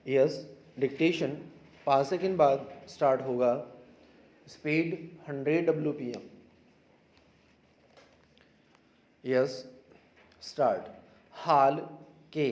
Yes, dictation 5 second बाद start होगा। Speed 100 WPM। Yes, start. हाल के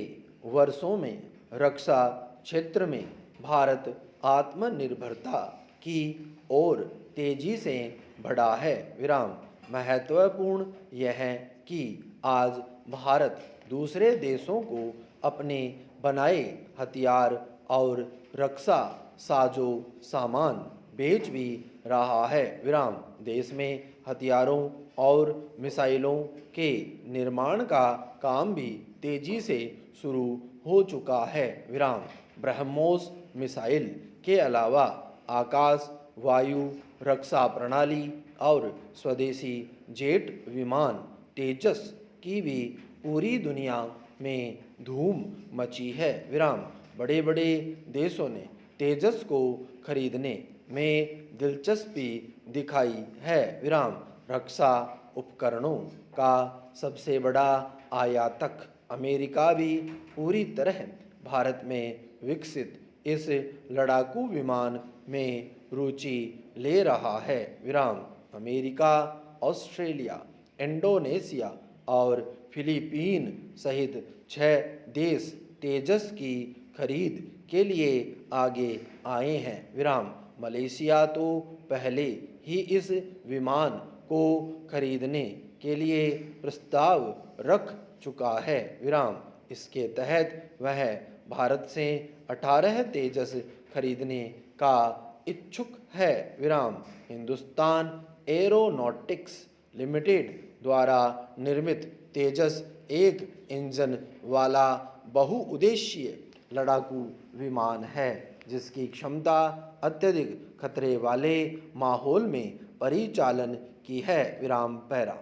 वर्षों में रक्षा क्षेत्र में भारत आत्मनिर्भरता की ओर तेजी से बढ़ा है। विराम। महत्वपूर्ण यह है कि आज भारत दूसरे देशों को अपने बनाए हथियार और रक्षा साजो सामान बेच भी रहा है। विराम। देश में हथियारों और मिसाइलों के निर्माण का काम भी तेजी से शुरू हो चुका है। विराम। ब्रह्मोस मिसाइल के अलावा आकाश वायु रक्षा प्रणाली और स्वदेशी जेट विमान तेजस की भी पूरी दुनिया में धूम मची है। विराम। बड़े बड़े देशों ने तेजस को खरीदने में दिलचस्पी दिखाई है। विराम। रक्षा उपकरणों का सबसे बड़ा आयातक अमेरिका भी पूरी तरह भारत में विकसित इस लड़ाकू विमान में रुचि ले रहा है। विराम। अमेरिका, ऑस्ट्रेलिया, इंडोनेशिया और फिलीपीन सहित 6 देश तेजस की खरीद के लिए आगे आए हैं। विराम। मलेशिया तो पहले ही इस विमान को खरीदने के लिए प्रस्ताव रख चुका है। विराम। इसके तहत वह भारत से 18 तेजस खरीदने का इच्छुक है। विराम। हिंदुस्तान एरोनॉटिक्स लिमिटेड द्वारा निर्मित तेजस एक इंजन वाला बहुउद्देशीय लड़ाकू विमान है जिसकी क्षमता अत्यधिक खतरे वाले माहौल में परिचालन की है। विराम। पैरा।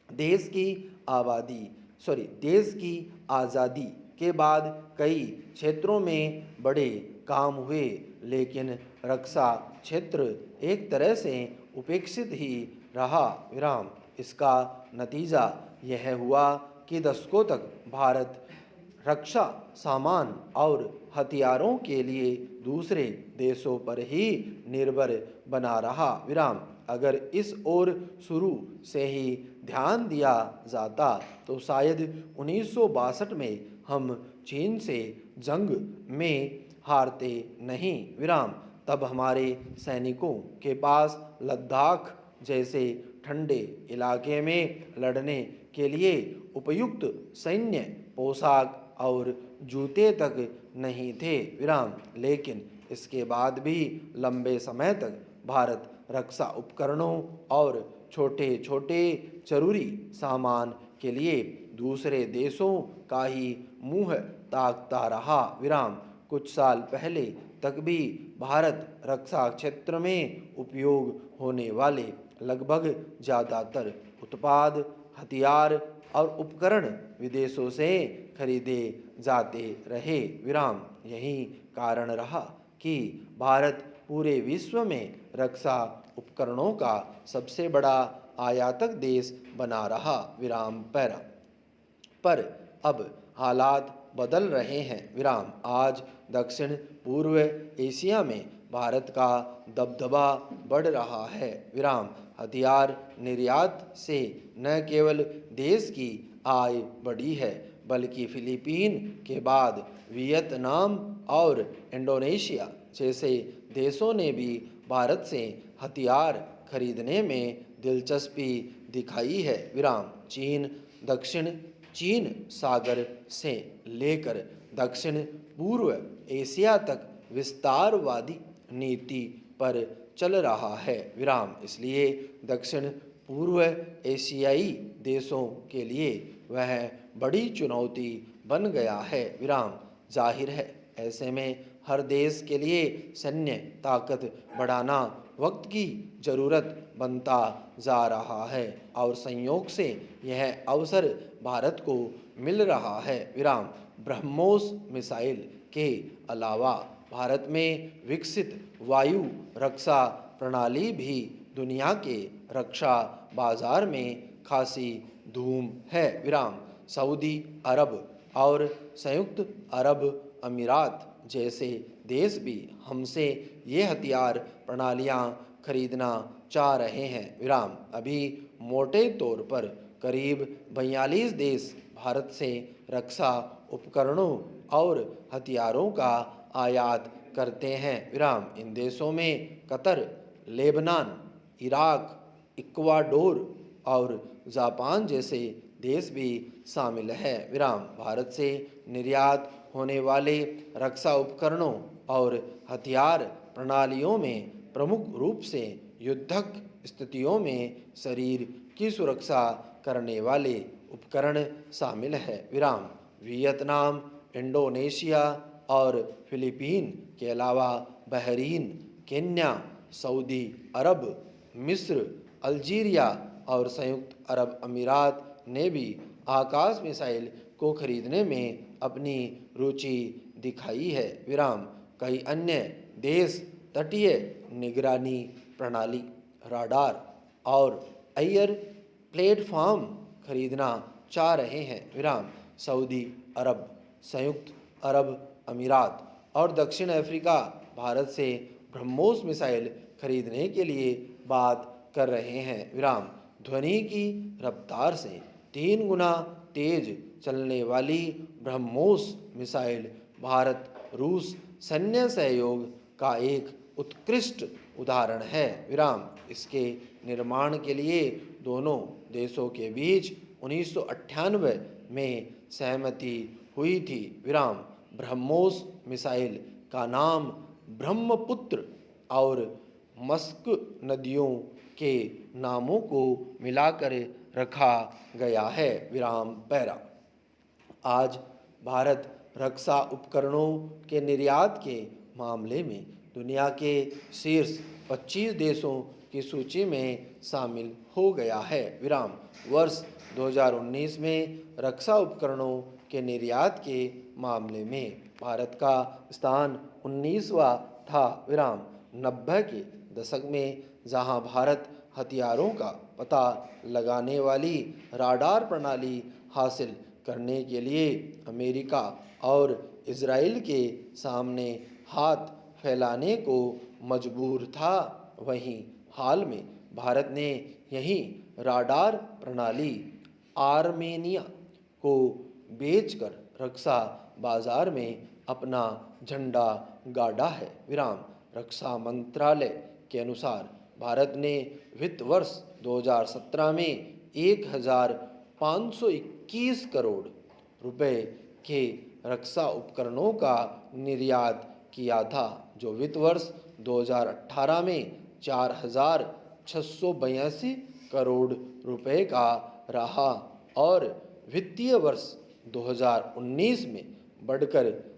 देश की आज़ादी के बाद कई क्षेत्रों में बड़े काम हुए, लेकिन रक्षा क्षेत्र एक तरह से उपेक्षित ही रहा। विराम। इसका नतीजा यह हुआ कि दशकों तक भारत रक्षा सामान और हथियारों के लिए दूसरे देशों पर ही निर्भर बना रहा। विराम। अगर इस ओर शुरू से ही ध्यान दिया जाता तो शायद 1962 में हम चीन से जंग में हारते नहीं। विराम। तब हमारे सैनिकों के पास लद्दाख जैसे ठंडे इलाके में लड़ने के लिए उपयुक्त सैन्य पोशाक और जूते तक नहीं थे। विराम। लेकिन इसके बाद भी लंबे समय तक भारत रक्षा उपकरणों और छोटे छोटे जरूरी सामान के लिए दूसरे देशों का ही मुंह ताकता रहा। विराम। कुछ साल पहले तक भी भारत रक्षा क्षेत्र में उपयोग होने वाले लगभग ज़्यादातर उत्पाद हथियार और उपकरण विदेशों से खरीदे जाते रहे। विराम। यही कारण रहा कि भारत पूरे विश्व में रक्षा उपकरणों का सबसे बड़ा आयातक देश बना रहा। विराम। पैरा। पर अब हालात बदल रहे हैं। विराम। आज दक्षिण पूर्व एशिया में भारत का दबदबा बढ़ रहा है। विराम। हथियार निर्यात से न केवल देश की आय बढ़ी है बल्कि फिलीपीन के बाद वियतनाम और इंडोनेशिया जैसे देशों ने भी भारत से हथियार खरीदने में दिलचस्पी दिखाई है। विराम। चीन दक्षिण चीन सागर से लेकर दक्षिण पूर्व एशिया तक विस्तारवादी नीति पर चल रहा है। विराम। इसलिए दक्षिण पूर्व एशियाई देशों के लिए वह बड़ी चुनौती बन गया है। विराम। जाहिर है ऐसे में हर देश के लिए सैन्य ताकत बढ़ाना वक्त की ज़रूरत बनता जा रहा है और संयोग से यह अवसर भारत को मिल रहा है। विराम। ब्रह्मोस मिसाइल के अलावा भारत में विकसित वायु रक्षा प्रणाली भी दुनिया के रक्षा बाजार में खासी धूम है। विराम। सऊदी अरब और संयुक्त अरब अमीरात जैसे देश भी हमसे ये हथियार प्रणालियां खरीदना चाह रहे हैं। विराम। अभी मोटे तौर पर करीब 42 देश भारत से रक्षा उपकरणों और हथियारों का आयात करते हैं। विराम। इन देशों में कतर, लेबनान, इराक, इक्वाडोर और जापान जैसे देश भी शामिल है। विराम। भारत से निर्यात होने वाले रक्षा उपकरणों और हथियार प्रणालियों में प्रमुख रूप से युद्धक स्थितियों में शरीर की सुरक्षा करने वाले उपकरण शामिल है। विराम। वियतनाम, इंडोनेशिया और फिलीपीन के अलावा बहरीन, केन्या, सऊदी अरब, मिस्र, अल्जीरिया और संयुक्त अरब अमीरात ने भी आकाश मिसाइल को खरीदने में अपनी रुचि दिखाई है। विराम। कई अन्य देश तटीय निगरानी प्रणाली, राडार और एयर प्लेटफॉर्म खरीदना चाह रहे हैं। विराम। सऊदी अरब, संयुक्त अरब अमीरात और दक्षिण अफ्रीका भारत से ब्रह्मोस मिसाइल खरीदने के लिए बात कर रहे हैं। विराम। ध्वनि की रफ्तार से 3 गुना तेज चलने वाली ब्रह्मोस मिसाइल भारत रूस सैन्य सहयोग का एक उत्कृष्ट उदाहरण है। विराम। इसके निर्माण के लिए दोनों देशों के बीच 1998 में सहमति हुई थी। विराम। ब्रह्मोस मिसाइल का नाम ब्रह्मपुत्र और मस्क नदियों के नामों को मिलाकर रखा गया है। विराम। पैरा। आज भारत रक्षा उपकरणों के निर्यात के मामले में दुनिया के शीर्ष 25 देशों की सूची में शामिल हो गया है। विराम। वर्ष 2019 में रक्षा उपकरणों के निर्यात के मामले में भारत का स्थान 19वां था। विराम। 90 के दशक में जहां भारत हथियारों का पता लगाने वाली राडार प्रणाली हासिल करने के लिए अमेरिका और इजराइल के सामने हाथ फैलाने को मजबूर था, वहीं हाल में भारत ने यही राडार प्रणाली आर्मेनिया को बेचकर रक्षा बाजार में अपना झंडा गाड़ा है। विराम। रक्षा मंत्रालय के अनुसार भारत ने वित्त वर्ष 2017 में 1,521 करोड़ रुपए के रक्षा उपकरणों का निर्यात किया था, जो वित्त वर्ष 2018 में 4,682 करोड़ रुपए का रहा और वित्तीय वर्ष 2019 में बढ़कर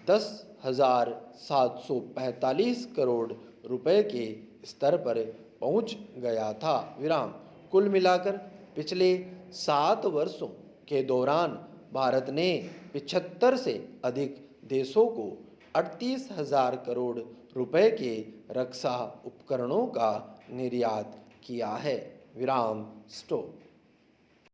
10,745 करोड़ रुपए के स्तर पर पहुंच गया था। विराम। कुल मिलाकर पिछले 7 वर्षों के दौरान भारत ने 75 से अधिक देशों को 38,000 करोड़ रुपए के रक्षा उपकरणों का निर्यात किया है। विराम। स्टॉप।